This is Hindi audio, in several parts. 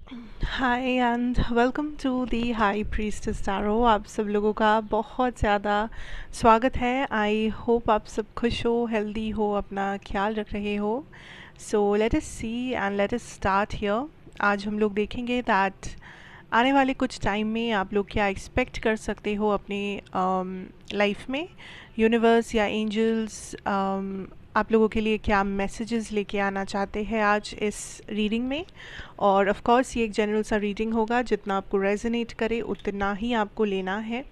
Hi and welcome to the high priestess tarot. आप सब लोगों का बहुत ज़्यादा स्वागत है। आई होप आप सब खुश हो, हेल्दी हो, अपना ख्याल रख रहे हो। So let us see and let us start here. आज हम लोग देखेंगे दैट आने वाले कुछ टाइम में आप लोग क्या एक्सपेक्ट कर सकते हो अपने लाइफ में। यूनिवर्स या एंजल्स आप लोगों के लिए क्या मैसेजेस लेके आना चाहते हैं आज इस रीडिंग में। और ऑफ कोर्स ये एक जनरल सा रीडिंग होगा, जितना आपको रेजोनेट करे उतना ही आपको लेना है।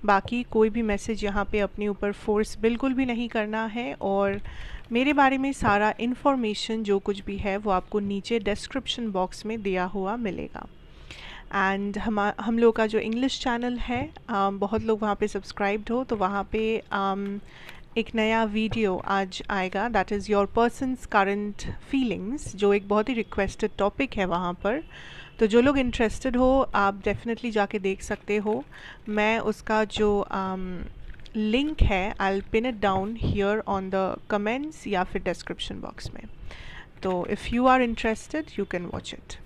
बाकी कोई भी मैसेज यहाँ पे अपने ऊपर फोर्स बिल्कुल भी नहीं करना है। और मेरे बारे में सारा इन्फॉर्मेशन जो कुछ भी है वो आपको नीचे डिस्क्रिप्शन बॉक्स में दिया हुआ मिलेगा। एंड हम लोग का जो इंग्लिश चैनल है, बहुत लोग वहाँ पे सब्सक्राइब्ड हो, तो वहाँ पे एक नया वीडियो आज आएगा, that is your persons current feelings, जो एक बहुत ही रिक्वेस्टेड टॉपिक है वहाँ पर। तो जो लोग इंटरेस्टेड हो आप डेफिनेटली जाके देख सकते हो। मैं उसका जो लिंक है I will pin it down here on the comments या फिर डिस्क्रिप्शन बॉक्स में। तो if you are interested you can watch it.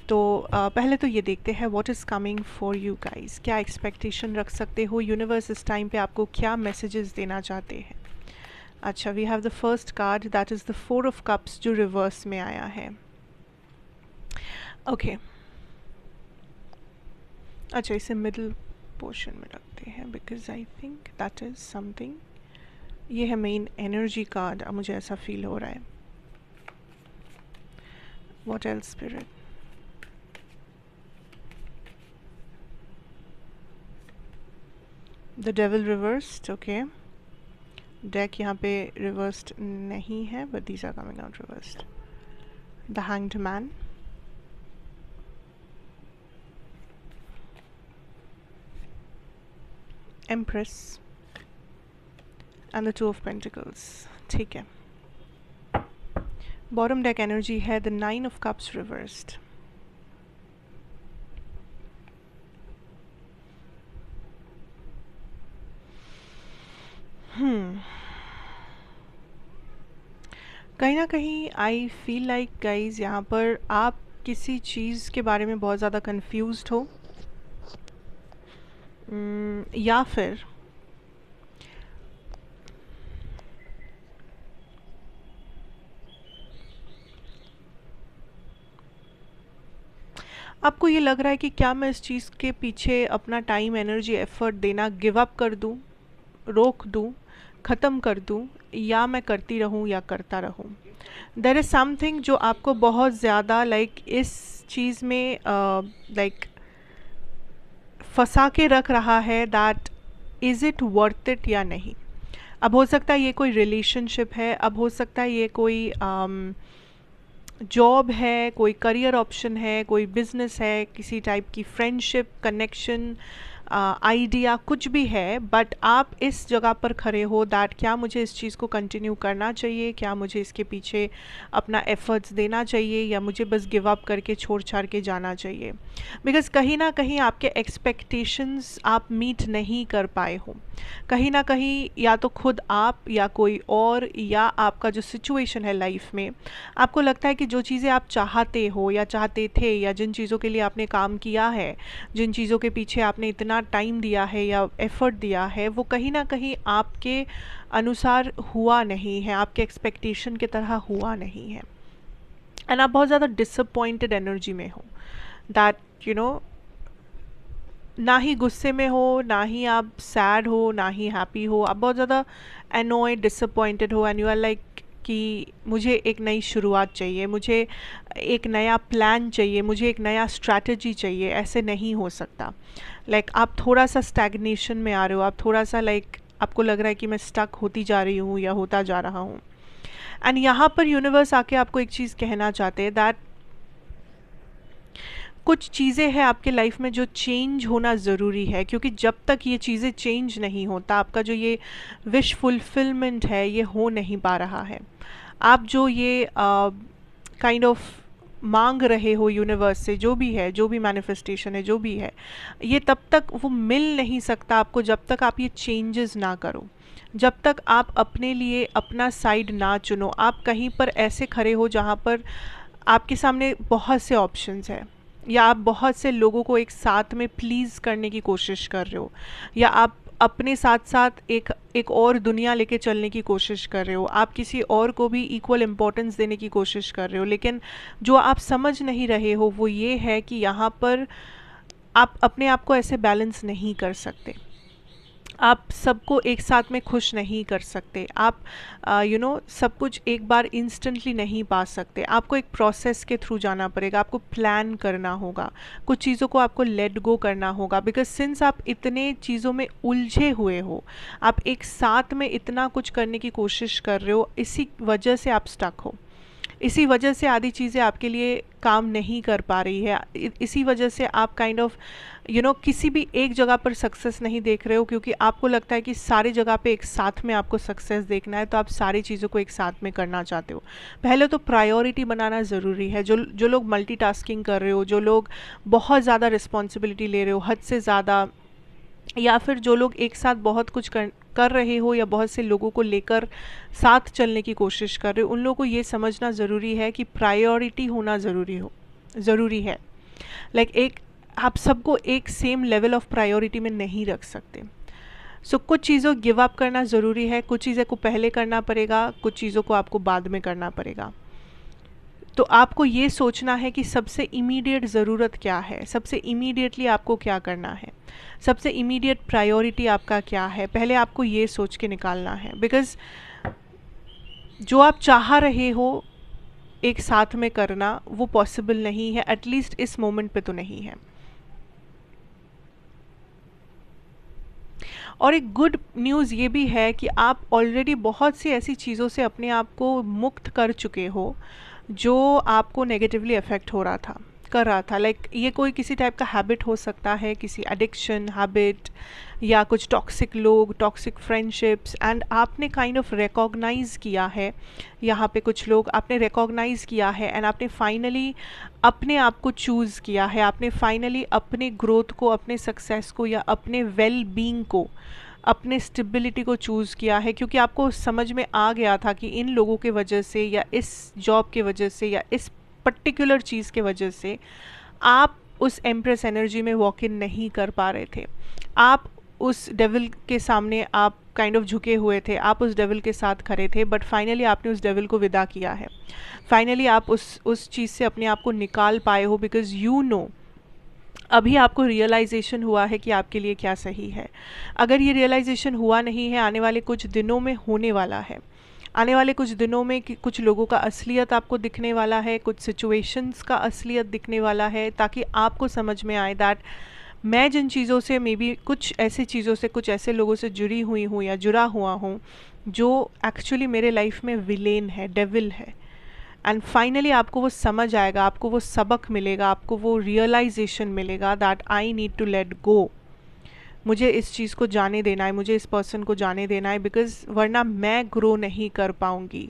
तो पहले तो ये देखते हैं what is coming for you guys. क्या एक्सपेक्टेशन रख सकते हो, यूनिवर्स इस टाइम पे आपको क्या मैसेजेस देना चाहते हैं। अच्छा, we have the first card that is the 4 of cups जो रिवर्स में आया है। ओके अच्छा, इसे मिडिल पोर्शन में रखते हैं because I think that is something. ये है मेन एनर्जी कार्ड, मुझे ऐसा फील हो रहा है। What else spirit. The devil reversed. Okay, deck यहाँ पे रिवर्स्ड नहीं है but these are coming out reversed. The hanged man, empress and the 2 of pentacles. ठीक है, बॉटम डेक एनर्जी है द 9 ऑफ कप्स रिवर्स्ड। कहीं ना कहीं आई फील लाइक गाइज यहाँ पर आप किसी चीज़ के बारे में बहुत ज़्यादा कंफ्यूज्ड हो, या फिर आपको ये लग रहा है कि क्या मैं इस चीज़ के पीछे अपना टाइम, एनर्जी, एफर्ट देना गिव अप कर दूँ, रोक दूँ, ख़त्म कर दूँ, या मैं करती रहूँ या करता रहूँ। देयर इज़ समथिंग जो आपको बहुत ज़्यादा लाइक इस चीज़ में लाइक फंसा के रख रहा है, that is it worth it या नहीं। अब हो सकता है ये कोई रिलेशनशिप है, अब हो सकता है ये कोई जॉब है, कोई करियर ऑप्शन है, कोई बिजनेस है, किसी टाइप की फ्रेंडशिप, कनेक्शन, आइडिया, कुछ भी है। बट आप इस जगह पर खड़े हो दैट क्या मुझे इस चीज़ को कंटिन्यू करना चाहिए, क्या मुझे इसके पीछे अपना एफर्ट्स देना चाहिए, या मुझे बस गिव अप करके छोड़ छाड़ के जाना चाहिए। बिकॉज कहीं ना कहीं आपके एक्सपेक्टेशंस आप मीट नहीं कर पाए हो। कहीं ना कहीं या तो खुद आप या कोई और, या आपका जो सिचुएशन है लाइफ में, आपको लगता है कि जो चीज़ें आप चाहते हो या चाहते थे, या जिन चीज़ों के लिए आपने काम किया है, जिन चीज़ों के पीछे आपने इतना टाइम दिया है या एफर्ट दिया है, वो कहीं ना कहीं आपके अनुसार हुआ नहीं है, आपके एक्सपेक्टेशन की तरह हुआ नहीं है। एंड आप बहुत ज़्यादा डिसअपॉइंटेड एनर्जी में हो, दैट यू नो, ना ही गुस्से में हो, ना ही आप सैड हो, ना ही हैप्पी हो, आप बहुत ज़्यादा एनॉयड, डिसअपॉइंटेड हो, एंड यू आर लाइक कि मुझे एक नई शुरुआत चाहिए, मुझे एक नया प्लान चाहिए, मुझे एक नया स्ट्रैटेजी चाहिए। ऐसे नहीं हो सकता। लाइक आप थोड़ा सा स्टैग्नेशन में आ रहे हो, आप थोड़ा सा लाइक आपको लग रहा है कि मैं स्टक होती जा रही हूँ या होता जा रहा हूँ। एंड यहाँ पर यूनिवर्स आके आपको एक चीज़ कहना चाहते हैं, दैट कुछ चीज़ें हैं आपके लाइफ में जो चेंज होना ज़रूरी है, क्योंकि जब तक ये चीज़ें चेंज नहीं होता, आपका जो ये विश फुलफिलमेंट है ये हो नहीं पा रहा है। आप जो ये काइंड ऑफ मांग रहे हो यूनिवर्स से, जो भी है, जो भी मैनिफेस्टेशन है, जो भी है, ये तब तक वो मिल नहीं सकता आपको जब तक आप ये चेंजेस ना करो, जब तक आप अपने लिए अपना साइड ना चुनो। आप कहीं पर ऐसे खड़े हो जहाँ पर आपके सामने बहुत से ऑप्शंस हैं, या आप बहुत से लोगों को एक साथ में प्लीज़ करने की कोशिश कर रहे हो, या आप अपने साथ साथ एक एक और दुनिया लेके चलने की कोशिश कर रहे हो, आप किसी और को भी इक्वल इम्पोर्टेंस देने की कोशिश कर रहे हो। लेकिन जो आप समझ नहीं रहे हो वो ये है कि यहाँ पर आप अपने आप को ऐसे बैलेंस नहीं कर सकते, आप सबको एक साथ में खुश नहीं कर सकते, आप सब कुछ एक बार इंस्टेंटली नहीं पा सकते। आपको एक प्रोसेस के थ्रू जाना पड़ेगा, आपको प्लान करना होगा, कुछ चीज़ों को आपको लेट गो करना होगा। बिकॉज सिंस आप इतने चीज़ों में उलझे हुए हो, आप एक साथ में इतना कुछ करने की कोशिश कर रहे हो, इसी वजह से आप स्टक हो। इसी वजह से आधी चीज़ें आपके लिए काम नहीं कर पा रही है। इसी वजह से आप काइंड ऑफ किसी भी एक जगह पर सक्सेस नहीं देख रहे हो, क्योंकि आपको लगता है कि सारी जगह पे एक साथ में आपको सक्सेस देखना है, तो आप सारी चीज़ों को एक साथ में करना चाहते हो। पहले तो प्रायोरिटी बनाना ज़रूरी है। जो जो लोग मल्टीटास्किंग कर रहे हो, जो लोग बहुत ज़्यादा रिस्पॉन्सिबिलिटी ले रहे हो, हद से ज़्यादा, या फिर जो लोग एक साथ बहुत कुछ कर रहे हो, या बहुत से लोगों को लेकर साथ चलने की कोशिश कर रहे हो, उन लोगों को ये समझना ज़रूरी है कि प्रायोरिटी होना ज़रूरी है। एक आप सबको एक सेम लेवल ऑफ प्रायोरिटी में नहीं रख सकते। कुछ चीज़ों गिव अप करना ज़रूरी है, कुछ चीज़ें को पहले करना पड़ेगा, कुछ चीज़ों को आपको बाद में करना पड़ेगा। तो आपको ये सोचना है कि सबसे इमीडिएट ज़रूरत क्या है, सबसे इमीडिएटली आपको क्या करना है, सबसे इमीडिएट प्रायोरिटी आपका क्या है, पहले आपको ये सोच के निकालना है। बिकॉज़ जो आप चाह रहे हो एक साथ में करना, वो पॉसिबल नहीं है, एटलीस्ट इस मोमेंट पे तो नहीं है। और एक गुड न्यूज़ ये भी है कि आप ऑलरेडी बहुत सी ऐसी चीज़ों से अपने आप को मुक्त कर चुके हो जो आपको नेगेटिवली अफेक्ट हो रहा था, कर रहा था। ये कोई किसी टाइप का हैबिट हो सकता है, किसी एडिक्शन हैबिट, या कुछ टॉक्सिक लोग, टॉक्सिक फ्रेंडशिप्स, एंड आपने काइंड ऑफ रिकॉग्नाइज़ किया है। यहाँ पे कुछ लोग आपने रिकॉग्नाइज़ किया है, एंड आपने फाइनली अपने आप को चूज़ किया है, आपने फाइनली अपने ग्रोथ को, अपने सक्सेस को, या अपने वेल बीइंग को, अपने स्टेबिलिटी को चूज़ किया है। क्योंकि आपको समझ में आ गया था कि इन लोगों के वजह से, या इस जॉब के वजह से, या इस पर्टिकुलर चीज़ के वजह से आप उस एम्प्रेस एनर्जी में वॉक इन नहीं कर पा रहे थे। आप उस डेविल के सामने आप काइंड ऑफ झुके हुए थे, आप उस डेविल के साथ खड़े थे, बट फाइनली आपने उस डेविल को विदा किया है। फाइनली आप उस चीज़ से अपने आप को निकाल पाए हो, बिकॉज़ अभी आपको रियलाइजेशन हुआ है कि आपके लिए क्या सही है। अगर ये रियलाइजेशन हुआ नहीं है, आने वाले कुछ दिनों में होने वाला है। आने वाले कुछ दिनों में कुछ लोगों का असलियत आपको दिखने वाला है, कुछ सिचुएशंस का असलियत दिखने वाला है, ताकि आपको समझ में आए दैट मैं जिन चीज़ों से, मे बी कुछ ऐसी चीज़ों से, कुछ ऐसे लोगों से जुड़ी हुई हूँ या जुड़ा हुआ हूँ जो एक्चुअली मेरे लाइफ में विलेन है, डेविल है। एंड फाइनली आपको वो समझ आएगा, आपको वो सबक मिलेगा, आपको वो रियलाइजेशन मिलेगा that I need to let go. मुझे इस चीज़ को जाने देना है, मुझे इस पर्सन को जाने देना है, बिकॉज़ वरना मैं ग्रो नहीं कर पाऊँगी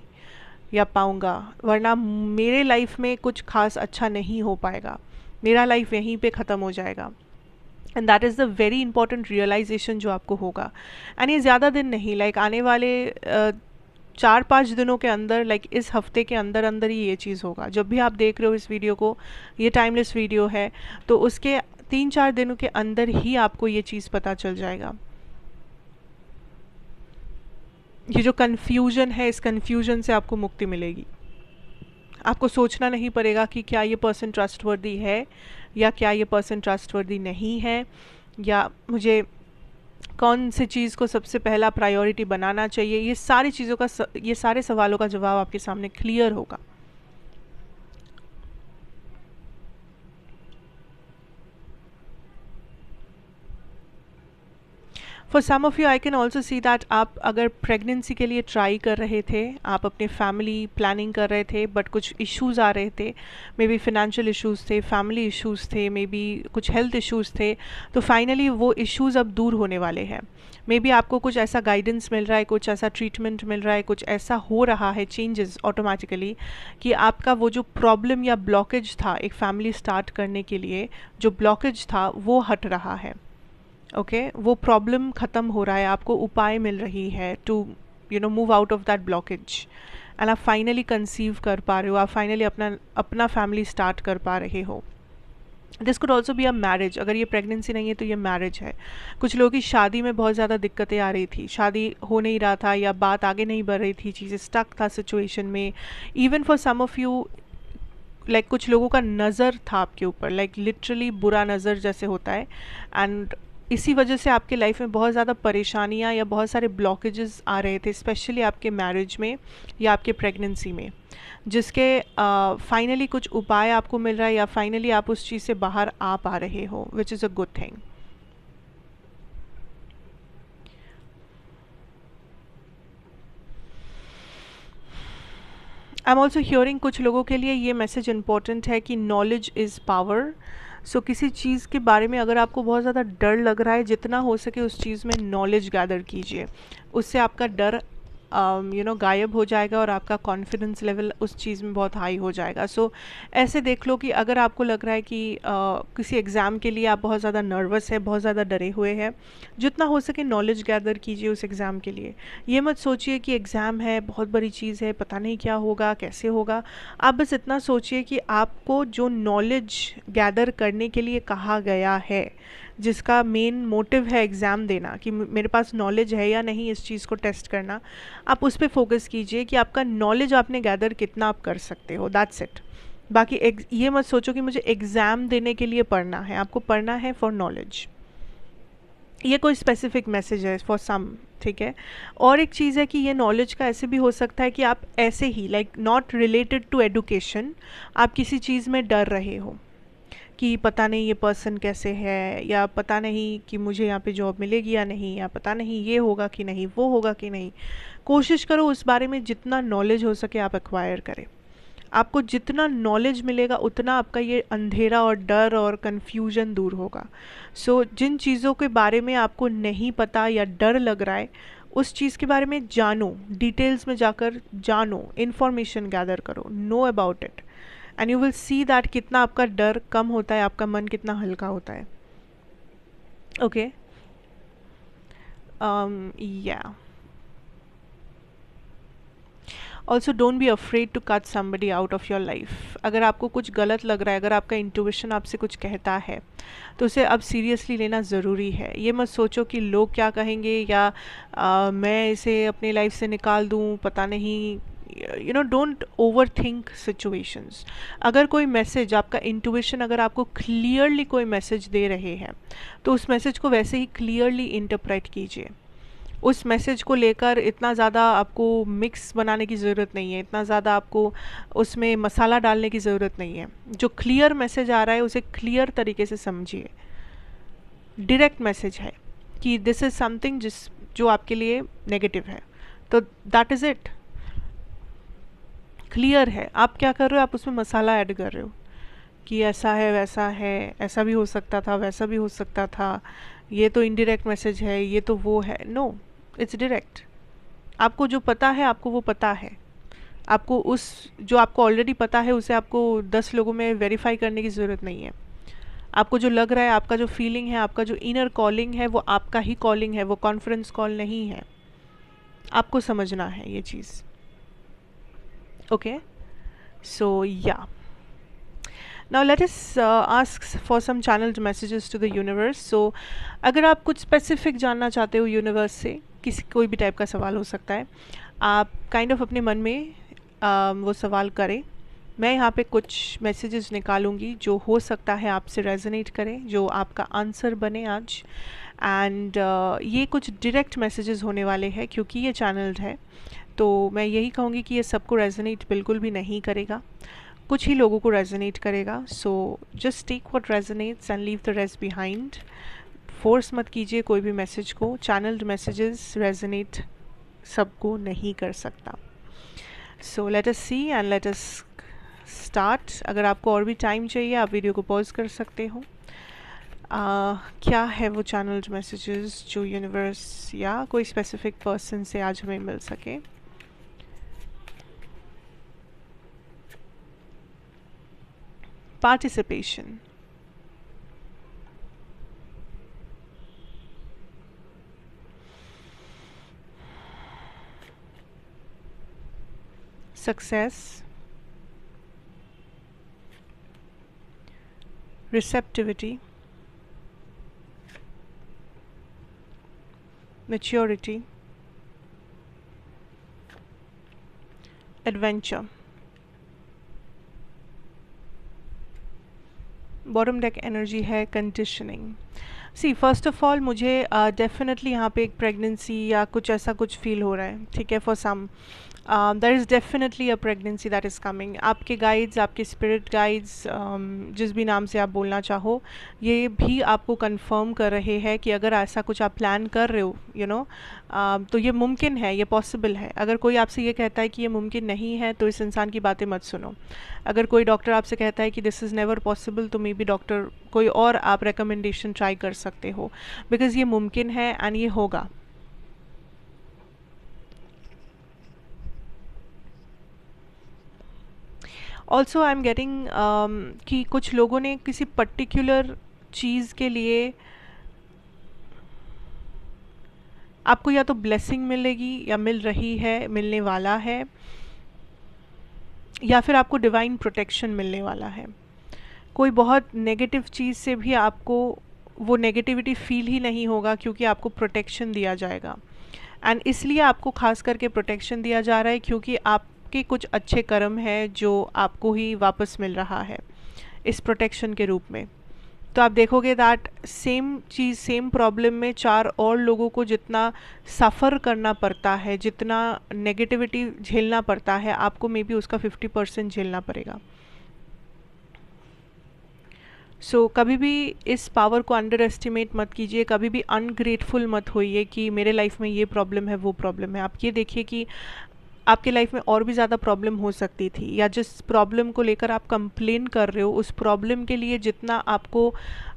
या पाऊँगा, वरना मेरे लाइफ में कुछ खास अच्छा नहीं हो पाएगा, मेरा लाइफ यहीं पे ख़त्म हो जाएगा। And that is the very important realization जो आपको होगा। एंड ये ज़्यादा दिन नहीं, आने वाले 4-5 दिनों के अंदर, इस हफ्ते के अंदर अंदर ही ये चीज़ होगा। जब भी आप देख रहे हो इस वीडियो को, ये टाइमलेस वीडियो है, तो उसके 3-4 दिनों के अंदर ही आपको ये चीज़ पता चल जाएगा। ये जो कन्फ्यूजन है, इस कन्फ्यूजन से आपको मुक्ति मिलेगी। आपको सोचना नहीं पड़ेगा कि क्या ये पर्सन ट्रस्टवर्दी है, या क्या ये पर्सन ट्रस्टवर्दी नहीं है, या मुझे कौन सी चीज़ को सबसे पहला प्रायोरिटी बनाना चाहिए। ये सारी चीज़ों का ये सारे सवालों का जवाब आपके सामने क्लियर होगा। For some of you I can also see that आप अगर प्रेगनेंसी के लिए ट्राई कर रहे थे, आप अपने फैमिली प्लानिंग कर रहे थे, बट कुछ इश्यूज़ आ रहे थे, मे बी फिनेंशियल इश्यूज़ थे, फैमिली इश्यूज़ थे, मे बी कुछ हेल्थ इश्यूज़ थे, तो फाइनली वो इश्यूज़ अब दूर होने वाले हैं। मे बी आपको कुछ ऐसा गाइडेंस मिल रहा है, कुछ ऐसा ट्रीटमेंट मिल रहा है, कुछ ऐसा हो रहा है चेंजेस ऑटोमेटिकली, कि आपका वो जो प्रॉब्लम या ब्लॉकेज था एक फैमिली स्टार्ट करने के लिए, जो ब्लॉकेज था वो हट रहा है। ओके वो प्रॉब्लम ख़त्म हो रहा है, आपको उपाय मिल रही है to move out of that blockage, and आप फाइनली कंसीव कर पा रहे हो, आप फाइनली अपना फैमिली स्टार्ट कर पा रहे हो। This could also be a marriage, अगर ये प्रेगनेंसी नहीं है तो ये मैरिज है। कुछ लोगों की शादी में बहुत ज़्यादा दिक्कतें आ रही थी, शादी हो नहीं रहा था या बात आगे नहीं बढ़ रही थी, चीज़ें स्टक था सिचुएशन में। Even for some of you, like कुछ लोगों का नज़र था आपके ऊपर, लाइक लिटरली बुरा नज़र जैसे होता है, एंड इसी वजह से आपके लाइफ में बहुत ज़्यादा परेशानियाँ या बहुत सारे ब्लॉकेजेस आ रहे थे, स्पेशली आपके मैरिज में या आपके प्रेगनेंसी में, जिसके फाइनली कुछ उपाय आपको मिल रहा है या फाइनली आप उस चीज़ से बाहर आ पा रहे हो, which is a good thing. I am also hearing कुछ लोगों के लिए ये मैसेज इंपॉर्टेंट है कि नॉलेज इज़ पावर। सो किसी चीज़ के बारे में अगर आपको बहुत ज़्यादा डर लग रहा है, जितना हो सके उस चीज़ में नॉलेज गैदर कीजिए, उससे आपका डर गायब हो जाएगा और आपका कॉन्फिडेंस लेवल उस चीज़ में बहुत हाई हो जाएगा। सो ऐसे देख लो कि अगर आपको लग रहा है कि किसी एग्ज़ाम के लिए आप बहुत ज़्यादा नर्वस है, बहुत ज़्यादा डरे हुए हैं, जितना हो सके नॉलेज गैदर कीजिए उस एग्ज़ाम के लिए। ये मत सोचिए कि एग्ज़ाम है, बहुत बड़ी चीज़ है, पता नहीं क्या होगा, कैसे होगा। आप बस इतना सोचिए कि आपको जो नॉलेज गैदर करने के लिए कहा गया है, जिसका मेन मोटिव है एग्ज़ाम देना, कि मेरे पास नॉलेज है या नहीं इस चीज़ को टेस्ट करना, आप उस पर फोकस कीजिए कि आपका नॉलेज आपने गैदर कितना आप कर सकते हो, दैट्स इट। बाकी ये मत सोचो कि मुझे एग्ज़ाम देने के लिए पढ़ना है, आपको पढ़ना है फॉर नॉलेज। ये कोई स्पेसिफिक मैसेज है फॉर सम, ठीक है। और एक चीज़ है कि ये नॉलेज का ऐसे भी हो सकता है कि आप ऐसे ही, like not related to education, आप किसी चीज़ में डर रहे हो कि पता नहीं ये पर्सन कैसे है, या पता नहीं कि मुझे यहाँ पे जॉब मिलेगी या नहीं, या पता नहीं ये होगा कि नहीं, वो होगा कि नहीं। कोशिश करो उस बारे में जितना नॉलेज हो सके आप एक्वायर करें। आपको जितना नॉलेज मिलेगा उतना आपका ये अंधेरा और डर और कन्फ्यूजन दूर होगा। सो जिन चीज़ों के बारे में आपको नहीं पता या डर लग रहा है, उस चीज़ के बारे में जानो, डिटेल्स में जाकर जानो, इन्फॉर्मेशन गैदर करो, know about it, and you will see that कितना आपका डर कम होता है, आपका मन कितना हल्का होता है। ओके, या also don't be afraid to cut somebody out of your life. अगर आपको कुछ गलत लग रहा है, अगर आपका इंट्यूशन आपसे कुछ कहता है, तो उसे अब सीरियसली लेना ज़रूरी है। ये मत सोचो कि लोग क्या कहेंगे, या मैं इसे अपनी लाइफ से निकाल दूँ, पता नहीं, डोंट ओवर थिंक सिचुएशंस। अगर कोई मैसेज, आपका इंट्यूशन अगर आपको क्लियरली कोई मैसेज दे रहे हैं, तो उस मैसेज को वैसे ही क्लियरली इंटरप्रेट कीजिए। उस मैसेज को लेकर इतना ज़्यादा आपको मिक्स बनाने की ज़रूरत नहीं है, इतना ज़्यादा आपको उसमें मसाला डालने की ज़रूरत नहीं है। जो क्लियर मैसेज आ रहा है उसे क्लियर तरीके से समझिए। डायरेक्ट मैसेज है कि दिस इज़ समथिंग जो आपके लिए नेगेटिव है, तो दैट इज़ इट। क्लियर है, आप क्या कर रहे हो, आप उसमें मसाला ऐड कर रहे हो कि ऐसा है, वैसा है, ऐसा भी हो सकता था, वैसा भी हो सकता था, ये तो इनडायरेक्ट मैसेज है, ये तो वो है। No, it's direct. आपको जो पता है आपको वो पता है। आपको उस जो आपको ऑलरेडी पता है उसे आपको 10 लोगों में वेरीफाई करने की ज़रूरत नहीं है। आपको जो लग रहा है, आपका जो फीलिंग है, आपका जो इनर कॉलिंग है, वो आपका ही कॉलिंग है, वो कॉन्फ्रेंस कॉल नहीं है। आपको समझना है ये चीज़। Okay, so yeah now let us ask for some channelled messages to the universe. So अगर आप कुछ स्पेसिफिक जानना चाहते हो यूनिवर्स से, किसी कोई भी टाइप का सवाल हो सकता है, आप काइंड ऑफ अपने मन में वो सवाल करें। मैं यहाँ पे कुछ मैसेजेस निकालूंगी जो हो सकता है आपसे रेजोनेट करें, जो आपका आंसर बने आज। एंड ये कुछ डायरेक्ट मैसेजेस होने वाले हैं क्योंकि ये चैनल्ड है, तो मैं यही कहूँगी कि ये सबको रेजोनेट बिल्कुल भी नहीं करेगा, कुछ ही लोगों को रेजोनेट करेगा। So just take what resonates and leave the rest behind. Force मत कीजिए कोई भी मैसेज को, चैनल्ड मैसेजेस रेजोनेट सबको नहीं कर सकता। So let us see and let us start. अगर आपको और भी टाइम चाहिए आप वीडियो को पॉज कर सकते हो। क्या है वो चैनल्ड मैसेजेस जो यूनिवर्स या कोई स्पेसिफिक पर्सन से आज हमें मिल सके। Participation, success, receptivity, maturity, adventure. Bottom deck energy है conditioning. See first of all मुझे डेफिनेटली यहाँ पे एक प्रेगनेंसी या कुछ ऐसा कुछ फील हो रहा है, ठीक है. For some there is definitely a pregnancy that is coming. आपके गाइड्स, आपके स्पिरिट गाइड्स, जिस भी नाम से आप बोलना चाहो, ये भी आपको कंफर्म कर रहे हैं कि अगर ऐसा कुछ आप प्लान कर रहे हो, यू नो, तो ये मुमकिन है, ये पॉसिबल है. अगर कोई आपसे ये कहता है कि ये मुमकिन नहीं है, तो इस इंसान की बातें मत सुनो. अगर कोई डॉक्टर आपसे कहता है कि दिस इज़ नेवर पॉसिबल, तो मे बी डॉक्टर कोई और आप रिकमेंडेशन ट्राई कर सकते हो, बिकॉज़ ये मुमकिन है एंड ये होगा. ऑल्सो आई एम गेटिंग कि कुछ लोगों ने किसी पर्टिकुलर चीज़ के लिए आपको या तो ब्लेसिंग मिलेगी या मिल रही है, मिलने वाला है, या फिर आपको डिवाइन प्रोटेक्शन मिलने वाला है. कोई बहुत नेगेटिव चीज़ से भी आपको वो नेगेटिविटी फील ही नहीं होगा, क्योंकि आपको प्रोटेक्शन दिया जाएगा. एंड इसलिए आपको खास करके प्रोटेक्शन दिया जा रहा है क्योंकि आपके कुछ अच्छे कर्म हैं जो आपको ही वापस मिल रहा है इस प्रोटेक्शन के रूप में. तो आप देखोगे that same cheese, same problem में 4 और लोगों को जितना सफ़र करना पड़ता है, जितना नेगेटिविटी झेलना पड़ता है, आपको मे बी उसका 50% झेलना पड़ेगा. सो कभी भी इस पावर को अंडर एस्टिमेट मत कीजिए, कभी भी अनग्रेटफुल मत होइए कि मेरे लाइफ में ये प्रॉब्लम है, वो प्रॉब्लम है. आप ये देखिए कि आपके लाइफ में और भी ज़्यादा प्रॉब्लम हो सकती थी, या जिस प्रॉब्लम को लेकर आप कंप्लेन कर रहे हो, उस प्रॉब्लम के लिए जितना आपको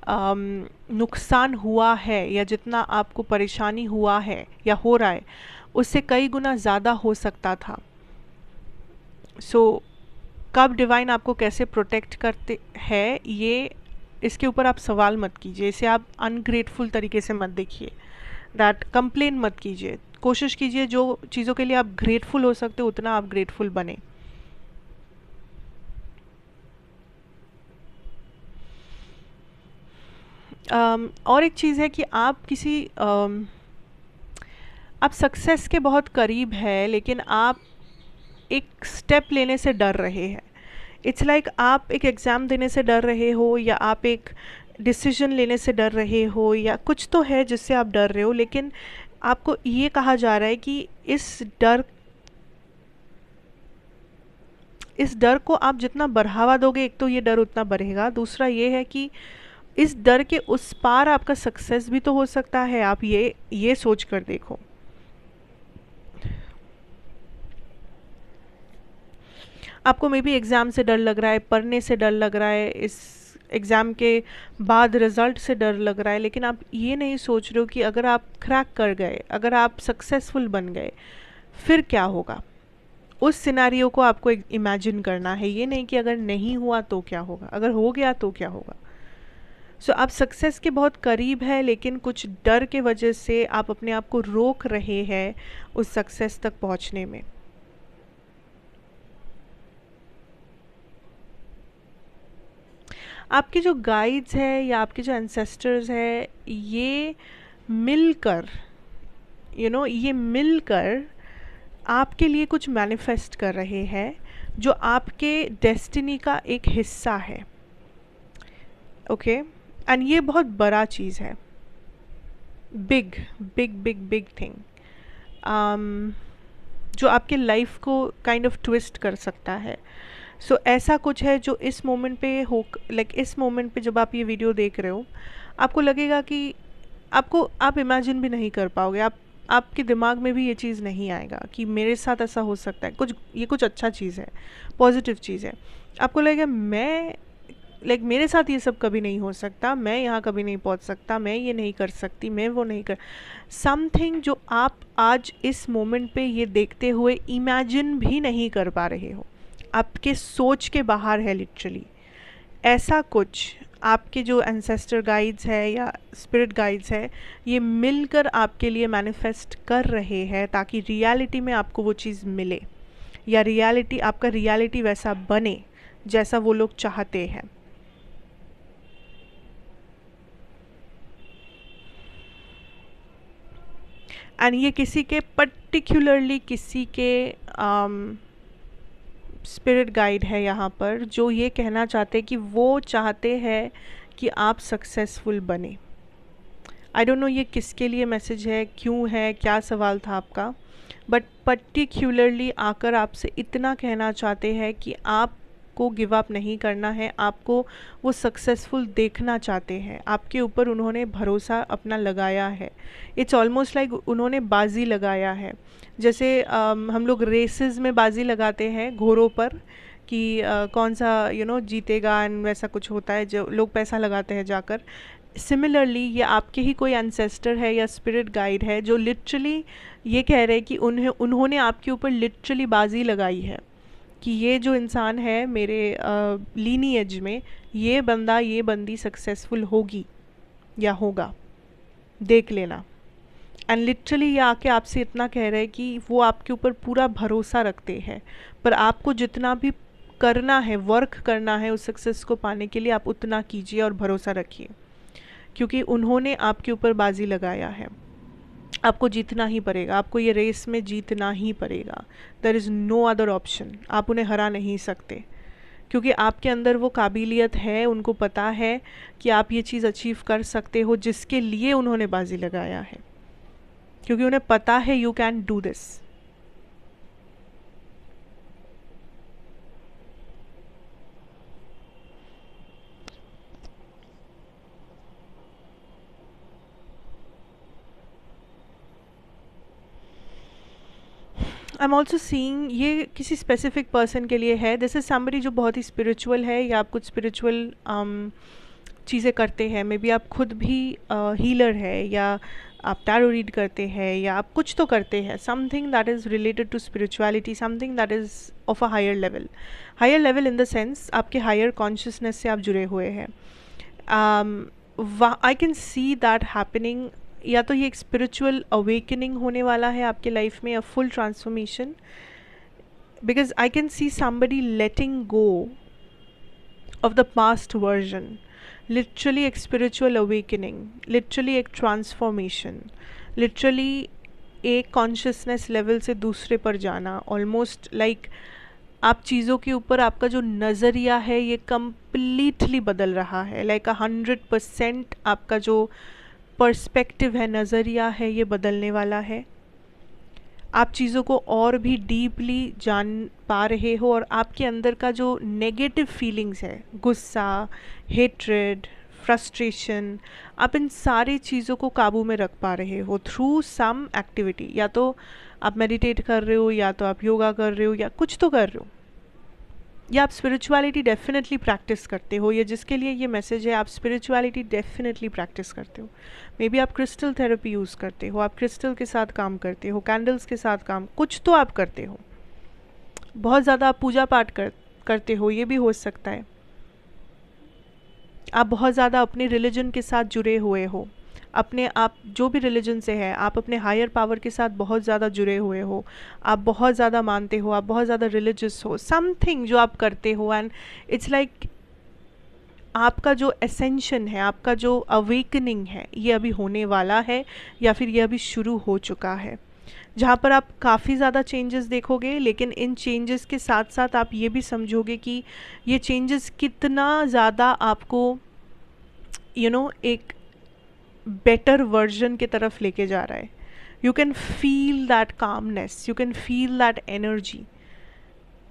नुकसान हुआ है या जितना आपको परेशानी हुआ है या हो रहा है, उससे कई गुना ज़्यादा हो सकता था. सो कब डिवाइन आपको कैसे प्रोटेक्ट करते हैं, ये इसके ऊपर आप सवाल मत कीजिए. इसे आप अनग्रेटफुल तरीके से मत देखिए, दैट कंप्लेन मत कीजिए. कोशिश कीजिए जो चीज़ों के लिए आप ग्रेटफुल हो सकते हो उतना आप ग्रेटफुल बने. और एक चीज़ है कि आप किसी आप सक्सेस के बहुत करीब है, लेकिन आप एक स्टेप लेने से डर रहे हैं. इट्स लाइक आप एक एग्ज़ाम देने से डर रहे हो, या आप एक डिसीजन लेने से डर रहे हो, या कुछ तो है जिससे आप डर रहे हो. लेकिन आपको ये कहा जा रहा है कि इस डर को आप जितना बढ़ावा दोगे, एक तो ये डर उतना बढ़ेगा, दूसरा ये है कि इस डर के उस पार आपका सक्सेस भी तो हो सकता है. आप ये सोच कर देखो. आपको मे बी एग्ज़ाम से डर लग रहा है, पढ़ने से डर लग रहा है, इस एग्ज़ाम के बाद रिज़ल्ट से डर लग रहा है, लेकिन आप ये नहीं सोच रहे हो कि अगर आप क्रैक कर गए, अगर आप सक्सेसफुल बन गए, फिर क्या होगा. उस सिनेरियो को आपको इमेजिन करना है, ये नहीं कि अगर नहीं हुआ तो क्या होगा, अगर हो गया तो क्या होगा. सो आप सक्सेस के बहुत करीब है, लेकिन कुछ डर के वजह से आप अपने आप को रोक रहे हैं उस सक्सेस तक पहुंचने में. आपके जो गाइड्स है या आपके जो एंसेस्टर्स है, ये मिलकर ये मिलकर आपके लिए कुछ मैनिफेस्ट कर रहे हैं जो आपके डेस्टिनी का एक हिस्सा है. ओके, एंड ये बहुत बड़ा चीज़ है, big big big big thing, जो आपके लाइफ को काइंड ऑफ ट्विस्ट कर सकता है. सो ऐसा कुछ है जो इस मोमेंट पे इस मोमेंट पे जब आप ये वीडियो देख रहे हो, आपको लगेगा कि आप इमेजिन भी नहीं कर पाओगे. आपके दिमाग में भी ये चीज़ नहीं आएगा कि मेरे साथ ऐसा हो सकता है. ये कुछ अच्छा चीज़ है, पॉजिटिव चीज़ है. आपको लगेगा मेरे साथ ये सब कभी नहीं हो सकता, मैं यहाँ कभी नहीं पहुँच सकता, मैं ये नहीं कर सकती, मैं वो नहीं कर. समथिंग जो आप आज इस मोमेंट पे ये देखते हुए इमेजिन भी नहीं कर पा रहे हो, आपके सोच के बाहर है लिटरली. ऐसा कुछ आपके जो एंसेस्टर गाइड्स है या स्पिरिट गाइड्स है, ये मिलकर आपके लिए मैनिफेस्ट कर रहे हैं ताकि रियलिटी में आपको वो चीज़ मिले, या आपका रियलिटी वैसा बने जैसा वो लोग चाहते हैं. एंड ये किसी के पर्टिकुलरली किसी के स्पिरिट गाइड है यहाँ पर, जो ये कहना चाहते कि वो चाहते हैं कि आप सक्सेसफुल बने। आई डोंट नो ये किसके लिए मैसेज है, क्यों है, क्या सवाल था आपका, बट पर्टिकुलरली आकर आपसे इतना कहना चाहते हैं कि आपको गिव अप नहीं करना है, आपको वो सक्सेसफुल देखना चाहते हैं, आपके ऊपर उन्होंने भरोसा अपना लगाया है। इट्स ऑलमोस्ट लाइक उन्होंने बाजी लगाया है। जैसे हम लोग रेसेस में बाजी लगाते हैं घोड़ों पर कि कौन सा जीतेगा, एंड वैसा कुछ होता है जो लोग पैसा लगाते हैं जाकर। सिमिलरली ये आपके ही कोई एंसेस्टर है या स्पिरिट गाइड है जो लिटरली ये कह रहे हैं कि उन्होंने आपके ऊपर लिटरली बाजी लगाई है कि ये जो इंसान है मेरे लीनिएज में, ये बंदा ये बंदी सक्सेसफुल होगी या होगा, देख लेना। एंड लिटरली ये आके आपसे इतना कह रहे हैं कि वो आपके ऊपर पूरा भरोसा रखते हैं, पर आपको जितना भी करना है, वर्क करना है उस सक्सेस को पाने के लिए, आप उतना कीजिए और भरोसा रखिए, क्योंकि उन्होंने आपके ऊपर बाजी लगाया है। आपको जीतना ही पड़ेगा, आपको ये रेस में जीतना ही पड़ेगा। There is no other option. आप उन्हें हरा नहीं सकते, क्योंकि आपके अंदर वो काबिलियत है, उनको पता है कि आप ये चीज़ अचीव कर सकते हो जिसके लिए उन्होंने बाजी लगाया है, क्योंकि उन्हें पता है you can do this. I am also seeing ये किसी स्पेसिफिक पर्सन के लिए है। दिस इज़ समबडी जो बहुत ही स्पिरिचुअल है, या आप कुछ स्पिरिचुअल चीज़ें करते हैं। मे बी आप खुद भी हीलर है, या आप टैरो रीड करते हैं, या आप कुछ तो करते हैं, something that is related to spirituality, something that is of a higher level. Higher level in the sense आपके हायर कॉन्शियसनेस से आप जुड़े हुए हैं। I can see that happening. या तो ये एक स्पिरिचुअल अवेकनिंग होने वाला है आपके लाइफ में, a full transformation, because I can C somebody letting go of the past version. Literally एक स्पिरिचुअल अवेकनिंग, लिटरली एक ट्रांसफॉर्मेशन, लिटरली एक कॉन्शियसनेस लेवल से दूसरे पर जाना। ऑलमोस्ट लाइक आप चीज़ों के ऊपर आपका जो नज़रिया है ये कम्प्लीटली बदल रहा है। लाइक 100% आपका जो पर्सपेक्टिव है, नज़रिया है, ये बदलने वाला है। आप चीज़ों को और भी डीपली जान पा रहे हो, और आपके अंदर का जो नेगेटिव फीलिंग्स है, गुस्सा, हेट्रेड, फ्रस्ट्रेशन, आप इन सारी चीज़ों को काबू में रख पा रहे हो थ्रू सम एक्टिविटी। या तो आप मेडिटेट कर रहे हो, या तो आप योगा कर रहे हो, या कुछ तो कर रहे हो, या आप स्पिरिचुअलिटी डेफिनेटली प्रैक्टिस करते हो। ये जिसके लिए ये मैसेज है, आप स्पिरिचुअलिटी डेफिनेटली प्रैक्टिस करते हो। मे बी आप क्रिस्टल थेरेपी यूज़ करते हो, आप क्रिस्टल के साथ काम करते हो, कैंडल्स के साथ काम, कुछ तो आप करते हो। बहुत ज़्यादा आप पूजा पाठ करते हो, ये भी हो सकता है। आप बहुत ज़्यादा अपने रिलीजन के साथ जुड़े हुए हो, अपने आप जो भी रिलीजन से है, आप अपने हायर पावर के साथ बहुत ज़्यादा जुड़े हुए हो, आप बहुत ज़्यादा मानते हो, आप बहुत ज़्यादा रिलीजियस हो, समथिंग जो आप करते हो। एंड इट्स लाइक आपका जो एसेंशन है, आपका जो अवेकनिंग है, ये अभी होने वाला है, या फिर ये अभी शुरू हो चुका है, जहाँ पर आप काफ़ी ज़्यादा चेंजेस देखोगे। लेकिन इन चेंजेस के साथ साथ आप ये भी समझोगे कि ये चेंजेस कितना ज़्यादा आपको एक बेटर वर्जन की तरफ लेके जा रहा है। You can feel that calmness, you can feel that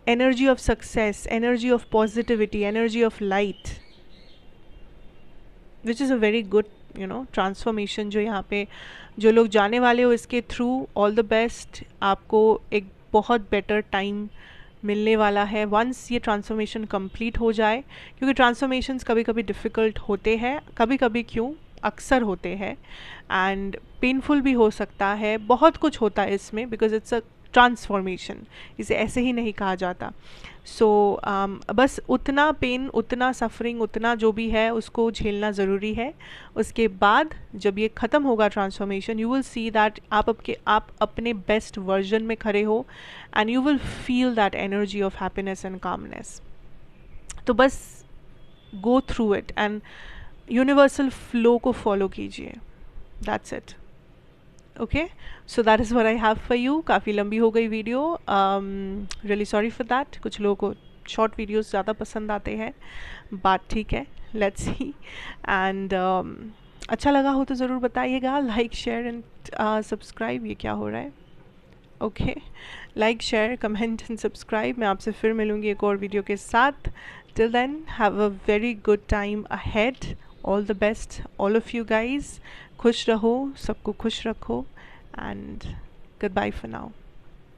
energy of success, energy of positivity, energy of light, which is a very good transformation जो यहाँ पे जो लोग जाने वाले हो इसके थ्रू, ऑल द बेस्ट। आपको एक बहुत बेटर टाइम मिलने वाला है वंस ये ट्रांसफॉर्मेशन कंप्लीट हो जाए, क्योंकि ट्रांसफॉर्मेशंस कभी कभी डिफ़िकल्ट होते हैं, कभी कभी क्यों अक्सर होते हैं, एंड पेनफुल भी हो सकता है, बहुत कुछ होता है इसमें, बिकॉज इट्स अ ट्रांसफॉर्मेशन, इसे ऐसे ही नहीं कहा जाता। सो बस उतना पेन, उतना सफरिंग, उतना जो भी है उसको झेलना ज़रूरी है। उसके बाद जब ये ख़त्म होगा transformation, you will see that आप अपने बेस्ट वर्जन में खड़े हो, and you will feel that energy of happiness and calmness. तो बस go through it and universal flow को फॉलो कीजिए, that's it. Okay, so that is what I have for you. काफ़ी लंबी हो गई video, really sorry for that. कुछ लोगों को शॉर्ट वीडियोस ज़्यादा पसंद आते हैं, बात ठीक है, लेट्स सी। एंड अच्छा लगा हो तो ज़रूर बताइएगा, लाइक शेयर एंड सब्सक्राइब। ये क्या हो रहा है? Okay, like share comment and subscribe. मैं आपसे फिर मिलूँगी एक और वीडियो के साथ। Till then have a very good time ahead. All the best all of you guys. खुश रहो, सबको खुश रखो, and goodbye for now.